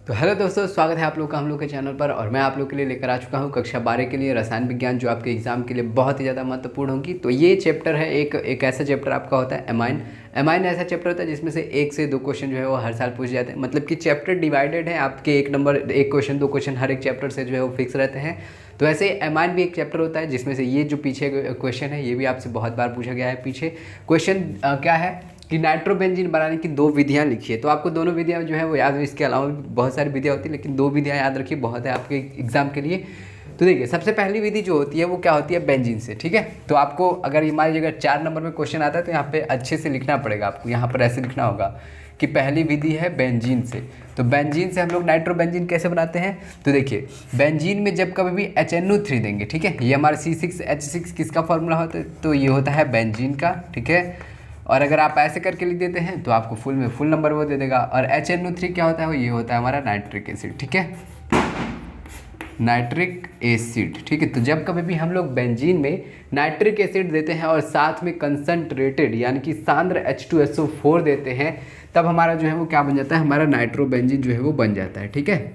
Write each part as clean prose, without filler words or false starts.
तो हेलो दोस्तों, स्वागत है आप लोग का हम लोग के चैनल पर। और मैं आप लोग के लिए लेकर आ चुका हूँ कक्षा 12 के लिए रसायन विज्ञान, जो आपके एग्जाम के लिए बहुत ही ज़्यादा महत्वपूर्ण होगी। तो ये चैप्टर है, एक ऐसा चैप्टर आपका होता है एमाइन। एमाइन ऐसा चैप्टर होता है जिसमें से 1 से 2 क्वेश्चन जो है वो हर साल पूछे जाते हैं। मतलब कि चैप्टर डिवाइडेड है, आपके एक क्वेश्चन 2 क्वेश्चन हर एक चैप्टर से जो है वो फिक्स रहते हैं। तो ऐसे एमाइन भी एक चैप्टर होता है जिसमें से ये जो पीछे क्वेश्चन है ये भी आपसे बहुत बार पूछा गया है। पीछे क्वेश्चन क्या है कि नाइट्रोबेंजीन बनाने की 2 विधियाँ लिखिए। तो आपको दोनों विधियाँ जो है वो याद हो। इसके अलावा भी बहुत सारी विधियाँ होती है, लेकिन 2 विधियाँ याद रखिए, बहुत है आपके एग्जाम के लिए। तो देखिए, सबसे पहली विधि जो होती है वो क्या होती है, बेंजीन से। ठीक है, तो आपको अगर मान लीजिए अगर 4 नंबर में क्वेश्चन आता है तो यहाँ पे अच्छे से लिखना पड़ेगा आपको। यहाँ पर ऐसे लिखना होगा कि पहली विधि है बेंजीन से। तो बेंजीन से हम लोग नाइट्रोबेंजीन कैसे बनाते हैं, तो देखिए बेंजीन में जब कभी भी HNO3 देंगे, ठीक है, ये हमारा C6H6 किसका फॉर्मूला होता है, तो ये होता है बेंजीन का। ठीक है, और अगर आप ऐसे करके लिख देते हैं तो आपको फुल में फुल नंबर वो दे देगा। और HNO3 क्या होता है, वो ये होता है हमारा नाइट्रिक एसिड। ठीक है, नाइट्रिक एसिड। ठीक है, तो जब कभी भी हम लोग बेंजीन में नाइट्रिक एसिड देते हैं और साथ में कंसंट्रेटेड यानी कि सांद्र H2SO4 देते हैं, तब हमारा जो है वो क्या बन जाता है, हमारा नाइट्रोबेंजीन जो है वो बन जाता है। ठीक है,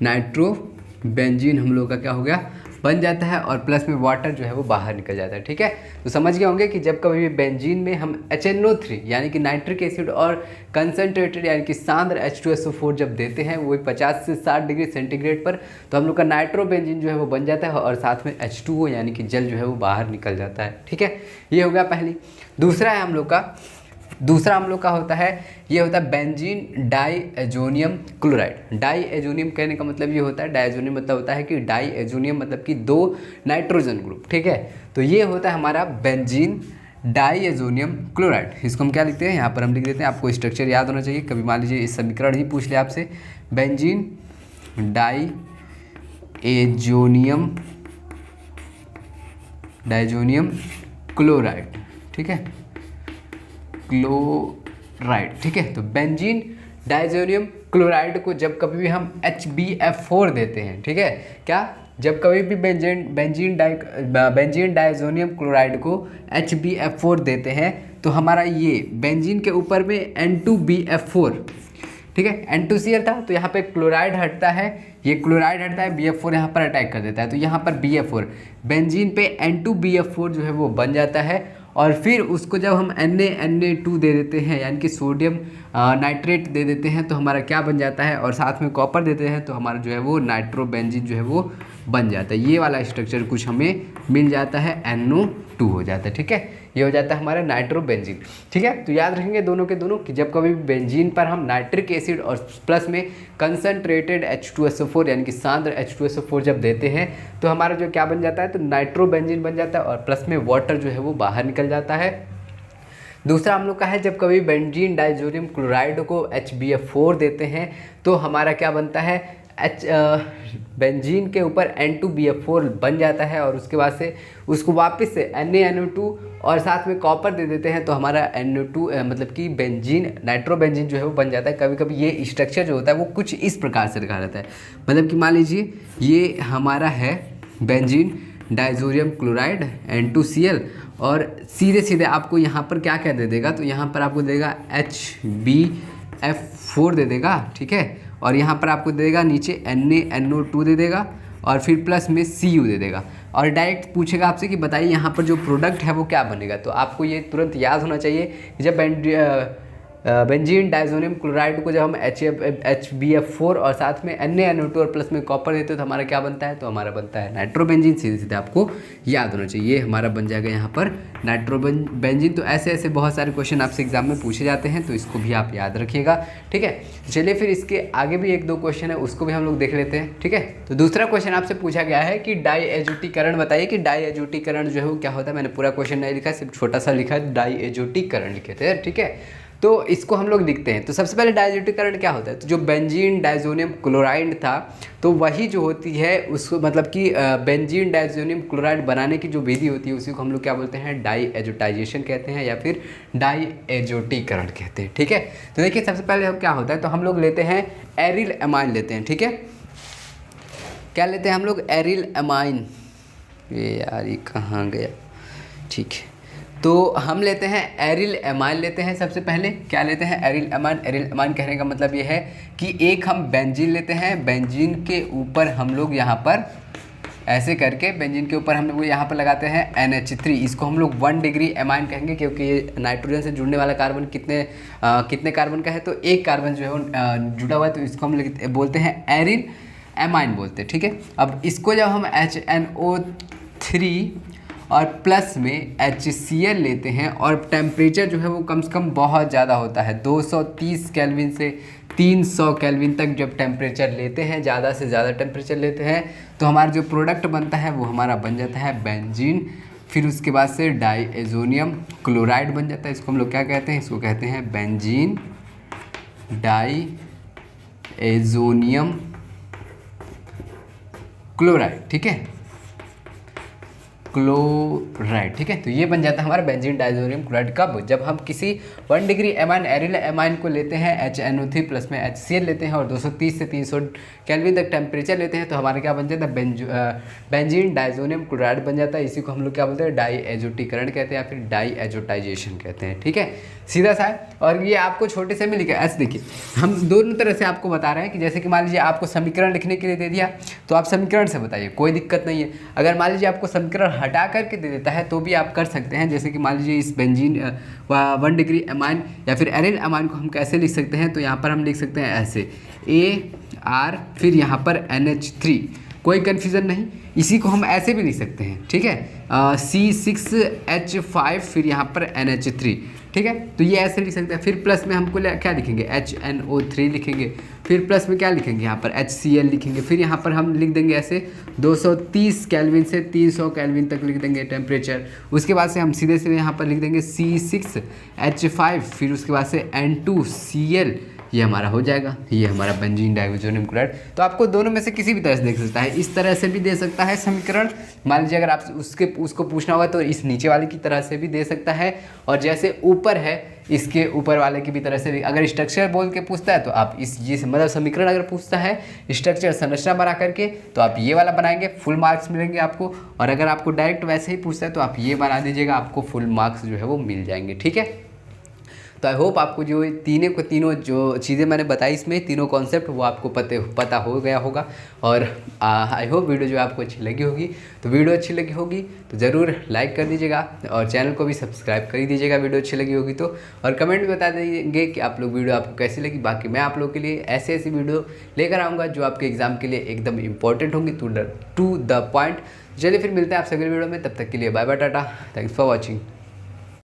नाइट्रोबेंजीन हम लोग का क्या हो गया, बन जाता है, और प्लस में वाटर जो है वो बाहर निकल जाता है। ठीक है, तो समझ गए होंगे कि जब कभी भी बेंजीन में हम HNO3 यानी कि नाइट्रिक एसिड और कंसंट्रेटेड यानी कि सांद्र H2SO4 जब देते हैं वो 50 से 60 डिग्री सेंटीग्रेड पर, तो हम लोग का नाइट्रोबेंजीन जो है वो बन जाता है और साथ में H2O यानी कि जल जो है वो बाहर निकल जाता है। ठीक है, ये हो गया पहली। दूसरा हम लोग का होता है, ये होता है बेंजीन डाईएजोनियम क्लोराइड। डाईएजोनियम कहने का मतलब ये होता है, डाईएजोनियम मतलब होता है कि डाईएजोनियम मतलब कि 2 नाइट्रोजन ग्रुप। ठीक है, तो ये होता है हमारा बेंजीन डाईएजोनियम क्लोराइड। इसको हम क्या लिखते हैं, यहाँ पर हम लिख देते हैं, आपको स्ट्रक्चर याद होना चाहिए। कभी मान लीजिए इस समीकरण ही पूछ ले आपसे, बेंजीन डाईएजोनियम क्लोराइड। ठीक है, क्लोराइड। ठीक है, तो बेंजीन डाइजोनियम क्लोराइड को जब कभी भी हम HbF4 देते हैं, ठीक है, क्या जब कभी भी बेंजीन डाइजोनियम क्लोराइड को HbF4 देते हैं तो हमारा ये बेंजीन के ऊपर में N2BF4, ठीक है, N2Cl था, तो यहाँ पे क्लोराइड हटता है, ये क्लोराइड हटता है, BF4 यहाँ पर अटैक कर देता है, तो यहाँ पर BF4 बेंजीन पे N2BF4 जो है वो बन जाता है। और फिर उसको जब हम Na2 दे देते हैं यानी कि सोडियम नाइट्रेट दे देते हैं तो हमारा क्या बन जाता है, और साथ में कॉपर देते हैं तो हमारा जो है वो नाइट्रोबेंजीन जो है वो बन जाता है। ये वाला स्ट्रक्चर कुछ हमें मिल जाता है, NO2 हो जाता है। ठीक है, ये हो जाता है हमारा नाइट्रोबेंजीन। ठीक है, तो याद रखेंगे दोनों के दोनों कि जब कभी भी बेंजीन पर हम नाइट्रिक एसिड और प्लस में कंसंट्रेटेड H2SO4 यानी कि सांद्र H2SO4 जब देते हैं तो हमारा जो क्या बन जाता है, तो नाइट्रोबेंजीन बन जाता है, और प्लस में वाटर जो है वो बाहर निकल जाता है। दूसरा हम लोग का है, जब कभी बेंजीन डाइजोनियम क्लोराइड को HbF4 देते हैं तो हमारा क्या बनता है, बेंजीन के ऊपर N2BF4 बन जाता है, और उसके बाद से उसको वापस से NaNO2 और साथ में कॉपर दे देते हैं तो हमारा NO2 मतलब कि बेंजीन नाइट्रोबेंजीन जो है वो बन जाता है। कभी कभी ये स्ट्रक्चर जो होता है वो कुछ इस प्रकार से लिखा रहता है, मतलब कि मान लीजिए ये हमारा है बेंजीन डाइजोनियम क्लोराइड N2Cl, और सीधे सीधे आपको यहाँ पर क्या क्या दे देगा, तो यहाँ पर आपको देगा HbF4 दे देगा। ठीक है, और यहाँ पर आपको दे देगा नीचे NaNO2 दे देगा, और फिर प्लस में Cu दे देगा, और डायरेक्ट पूछेगा आपसे कि बताइए यहाँ पर जो प्रोडक्ट है वो क्या बनेगा। तो आपको ये तुरंत याद होना चाहिए कि जब बेंजीन डाइजोनियम क्लोराइड को जब हम HbF4 और साथ में NaNO2 और प्लस में कॉपर देते हैं तो हमारा क्या बनता है, तो हमारा बनता है नाइट्रोबेंजीन। सीधे सीधे आपको याद होना चाहिए, ये हमारा बन जाएगा यहाँ पर नाइट्रोबेंजीन। तो ऐसे ऐसे बहुत सारे क्वेश्चन आपसे एग्जाम में पूछे जाते हैं, तो इसको भी आप याद रखिएगा। ठीक है, चलिए फिर इसके आगे भी 1-2 क्वेश्चन है, उसको भी हम लोग देख लेते हैं। ठीक है, तो दूसरा क्वेश्चन आपसे पूछा गया है कि डाईएजोटीकरण बताइए कि डाईएजोटीकरण जो है वो क्या होता है। मैंने पूरा क्वेश्चन नहीं लिखा, सिर्फ छोटा सा लिखा है, डाईएजोटीकरण लिखे थे। ठीक है, तो इसको हम लोग लिखते हैं। तो सबसे पहले डाइएजोटीकरण क्या होता है, तो जो बेंजीन डाइजोनियम क्लोराइड था तो वही जो होती है उसको मतलब कि बेंजीन डाइजोनियम क्लोराइड बनाने की जो विधि होती है उसी को हम लोग क्या बोलते हैं, डाईएजोटाइजेशन कहते हैं या फिर डाईएजोटीकरण कहते हैं। ठीक है, तो देखिए सबसे पहले क्या होता है, तो हम लोग लेते हैं एरिल एमाइन लेते हैं। ठीक है, क्या लेते हैं हम लोग, एरिल एमाइन। ये यार ये कहाँ गया, ठीक है, तो हम लेते हैं एरिल एमाइन लेते हैं। सबसे पहले क्या लेते हैं? Aryl amine. एरिल एमाइन कहने का मतलब ये है कि एक हम बेंजीन लेते हैं, बेंजीन के ऊपर हम लोग यहाँ पर ऐसे करके बेंजीन के ऊपर हम लोग यहाँ पर लगाते हैं NH3। इसको हम लोग 1 डिग्री एमाइन कहेंगे, क्योंकि ये नाइट्रोजन से जुड़ने वाला कार्बन कितने कार्बन का है, तो एक कार्बन जो है वो जुड़ा हुआ है, तो इसको हम बोलते हैं एरिल एमाइन बोलते हैं। ठीक है, अब इसको जब हम HNO3 और प्लस में HCl लेते हैं और टेम्परेचर जो है वो कम से कम बहुत ज़्यादा होता है, 230 केल्विन से 300 केल्विन तक जब टेम्परेचर लेते हैं, ज़्यादा से ज़्यादा टेम्परेचर लेते हैं, तो हमारा जो प्रोडक्ट बनता है वो हमारा बन जाता है बेंजीन। फिर उसके बाद से डाईएजोनियम क्लोराइड बन जाता है। इसको हम लोग क्या कहते हैं? इसको कहते हैं बेंजीन डाईएजोनियम क्लोराइड। ठीक है, क्लोराइड। ठीक है, तो ये बन जाता है हमारा बेंजीन डाइजोनियम क्लोराइड। कब? जब हम किसी 1 डिग्री एमाइन एरिल एमाइन को लेते हैं, HNO3 प्लस में HCl लेते हैं और 230 से 300 केल्विन तक टेम्परेचर लेते हैं, तो हमारा क्या बन जाता है? बेंजीन डाइजोनियम क्लोराइड बन जाता है। इसी को हम लोग क्या बोलते हैं? डाईएजोटीकरण कहते हैं या फिर डाईएजोटाइजेशन कहते हैं। ठीक है, सीधा सा है। और ये आपको छोटे से में लिखा है। ऐसे देखिए, हम दोनों तरह से आपको बता रहे हैं कि जैसे कि मान लीजिए आपको समीकरण लिखने के लिए दे दिया, तो आप समीकरण से बताइए, कोई दिक्कत नहीं है। अगर मान लीजिए आपको समीकरण हटा करके दे देता है तो भी आप कर सकते हैं। जैसे कि मान लीजिए इस बेंजीन 1 डिग्री एमाइन या फिर एरिल एमाइन को हम कैसे लिख सकते हैं? तो यहाँ पर हम लिख सकते हैं ऐसे AR फिर यहाँ पर NH3, कोई कन्फ्यूज़न नहीं। इसी को हम ऐसे भी लिख सकते हैं। ठीक है, C6H5 फिर यहाँ पर NH3। ठीक है, तो ये ऐसे लिख सकते हैं। फिर प्लस में हमको क्या लिखेंगे? HNO3 लिखेंगे। फिर प्लस में क्या लिखेंगे? यहाँ पर HCl लिखेंगे। फिर यहाँ पर हम लिख देंगे ऐसे 230 केल्विन से 300 केल्विन तक लिख देंगे टेम्परेचर। उसके बाद से हम सीधे सीधे यहाँ पर लिख देंगे C6H5 फिर उसके बाद से N2Cl। ये हमारा हो जाएगा, ये हमारा बेंजीन डाइजोनियम क्लोराइड। तो आपको दोनों में से किसी भी तरह से देख सकता है। इस तरह से भी दे सकता है समीकरण, मान लीजिए अगर आप उसको पूछना होगा तो इस नीचे वाले की तरह से भी दे सकता है, और जैसे ऊपर है इसके ऊपर वाले की भी तरह से भी। अगर स्ट्रक्चर बोल के पूछता है तो आप ये मतलब समीकरण अगर पूछता है स्ट्रक्चर संरचना बना करके, तो आप ये वाला बनाएंगे, फुल मार्क्स मिलेंगे आपको। और अगर आपको डायरेक्ट वैसे ही पूछता है तो आप ये बना दीजिएगा, आपको फुल मार्क्स जो है वो मिल जाएंगे। ठीक है, तो आई होप आपको जो तीनों जो चीज़ें मैंने बताई इसमें, तीनों कॉन्सेप्ट वो आपको पता हो गया होगा। और आई होप वीडियो जो आपको अच्छी लगी होगी। तो वीडियो अच्छी लगी होगी तो ज़रूर लाइक कर दीजिएगा और चैनल को भी सब्सक्राइब कर दीजिएगा वीडियो अच्छी लगी होगी तो। और कमेंट में बता दीजिएगा कि आप लोग वीडियो आपको कैसी लगी। बाकी मैं आप लोग के लिए ऐसी वीडियो लेकर आऊँगा जो आपके एग्ज़ाम के लिए एकदम इंपॉर्टेंट होंगी, टू द पॉइंट। चलिए फिर मिलते हैं आपसे अगली वीडियो में, तब तक के लिए bye bye, tata, thanks for watching.